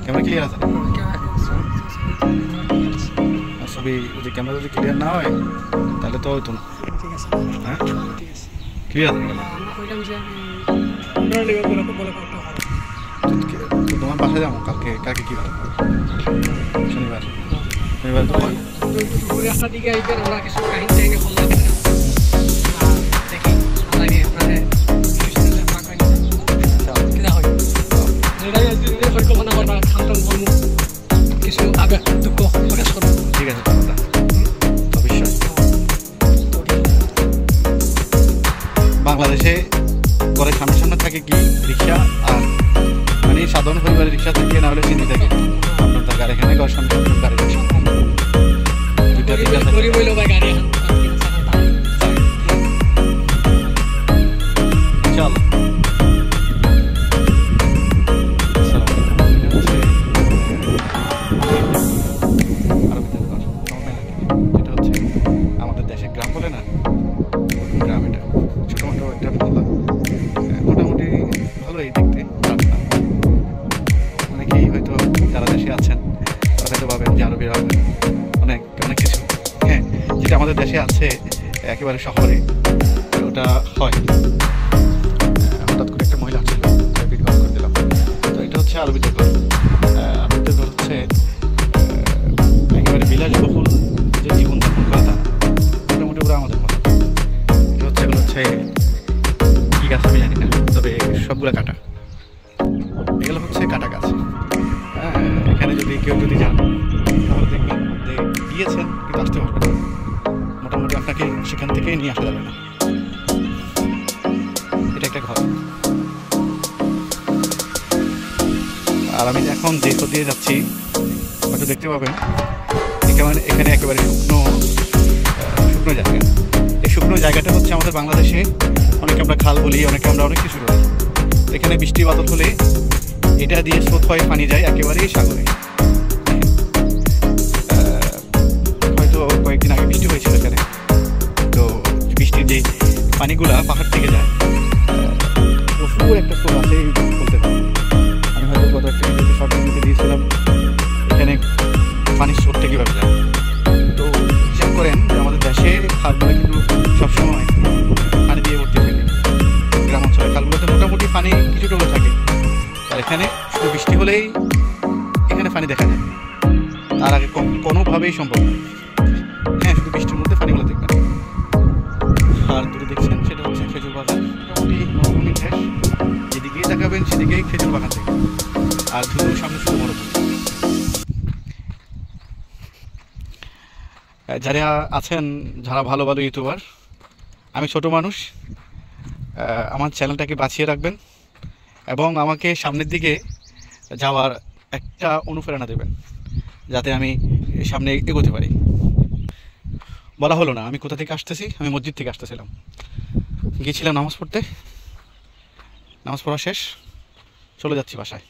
Camera clear আছে? ছবি যদি ক্যামেরা যদি ক্লিয়ার না হয় তাহলে তো হইতো না। ঠিক আছে, হ্যাঁ ঠিক আছে। ক্লিয়ার আছে? আমরা কইলাম যে তো তোমার বাসায় যাবো কালকে। কালকে কি বার? শনিবার। শনিবার তো দুপুরে একটা দিকে আইবেন, আমরা কিছু কাহিনী টাইনে বললাম দেখি লাগে মানে কিনা হয় যেটাই পরিকল্পনা করবা খামটাম বলবো, কিছু আবেগ দুঃখ প্রকাশ করবো। ঠিক আছে, অবশ্যই। বাংলাদেশে ঘরের সামনে সামনে থাকে কি রিক্সা, আর মানে সাধারণ পরিবারের রিক্সা থেকে না হলে চিনি থাকে আপনার থাকে। আর এখানে ঘর সামনে গাড়ি রিক্সা দুইটা তিনটা থাকে। গরিব হইলো ভাই গাড়ি এখন চল যেটা হচ্ছে আমাদের দেশে গ্রাম বলে না, গ্রাম এটা ছোটখাটো একটা মহল্লা, মোটামুটি ভালোই দেখতে। অনেকেই হয়তো যারা দেশে আছেন তারা হয়তো ভাবেন যে আরো বের হবে অনেক অনেক কিছু। হ্যাঁ, যেটা আমাদের দেশে আছে একেবারে শহরে ওটা হয়। হঠাৎ করে একটা মহিলা আসছিল, ভিডিও করে দিলাম। তো এটা হচ্ছে আরবিদের ঘর। আরবিদের ঘর হচ্ছে একেবারে বিলাসবহুল যে জীবনযাপন করা তা মোটামুটি ওরা আমাদের মতো। এটা হচ্ছে এগুলো হচ্ছে কি গাছ আমি জানি না, তবে সবগুলো কাটা। এগুলো হচ্ছে কাটা গাছ। হ্যাঁ, এখানে যদি কেউ যদি যান তাহলে দেখবেন যে গিয়েছেন কিন্তু আসতে পারবেন না। মোটামুটি আপনাকে সেখান থেকেই নিয়ে আসা যাবে না। এটা একটা ঘর। আর আমি এখন যে দিয়ে যাচ্ছি হয়তো দেখতে পাবেন এখানে একেবারে শুকনো শুকনো জায়গা। এই শুকনো জায়গাটা হচ্ছে আমাদের বাংলাদেশে অনেকে আমরা খাল বলি, অনেকে আমরা অনেক কিছু বলি। এখানে বৃষ্টি বাদল হলে এটা দিয়ে স্রোত হয়ে পানি যায় একেবারেই সাগরে। হয়তো কয়েকদিন আগে বৃষ্টি হয়েছিল এখানে, তো বৃষ্টির যে পানিগুলা পাহাড় থেকে যায়, প্রচুর একটা স্রোত আছে বলতে পারি। আমি হয়তো গত একটা শর্ট ভিডিওতে দিয়েছিলাম এখানে পানির স্রোতটা কীভাবে যায়। তো হিসাব করেন যে আমাদের দেশে খালগুলো কিন্তু সবসময় পানি দিয়ে ভর্তি থাকে। গ্রাম অঞ্চলে খালগুলোতে মোটামুটি পানি কিছুটুকু থাকে, আর এখানে শুধু বৃষ্টি হলেই এখানে পানি দেখা যায়। তার আগে কোনোভাবেই সম্ভব নয়। হ্যাঁ, শুধু বৃষ্টির মধ্যে পানিগুলো দেখবেন। আর দূরে দেখছেন সেটা হচ্ছে খেজুর বাগান। মোটামুটি মরুভূমির দেশ, যেদিকেই তাকাবেন সেদিকেই খেজুর বাগান থেকে, আর শুধু সামনে শুধু মরুভূমি। যারা আছেন, যারা ভালো ভালো ইউটিউবার, আমি ছোট মানুষ, আমার চ্যানেলটাকে বাঁচিয়ে রাখবেন এবং আমাকে সামনের দিকে যাওয়ার একটা অনুপ্রেরণা দেবেন যাতে আমি সামনে এগোতে পারি। বলা হলো না আমি কোথা থেকে আসতেছি। আমি মসজিদ থেকে আসতেছিলাম, গিয়েছিলাম নামাজ পড়তে। নামাজ পড়া শেষ, চলে যাচ্ছি বাসায়।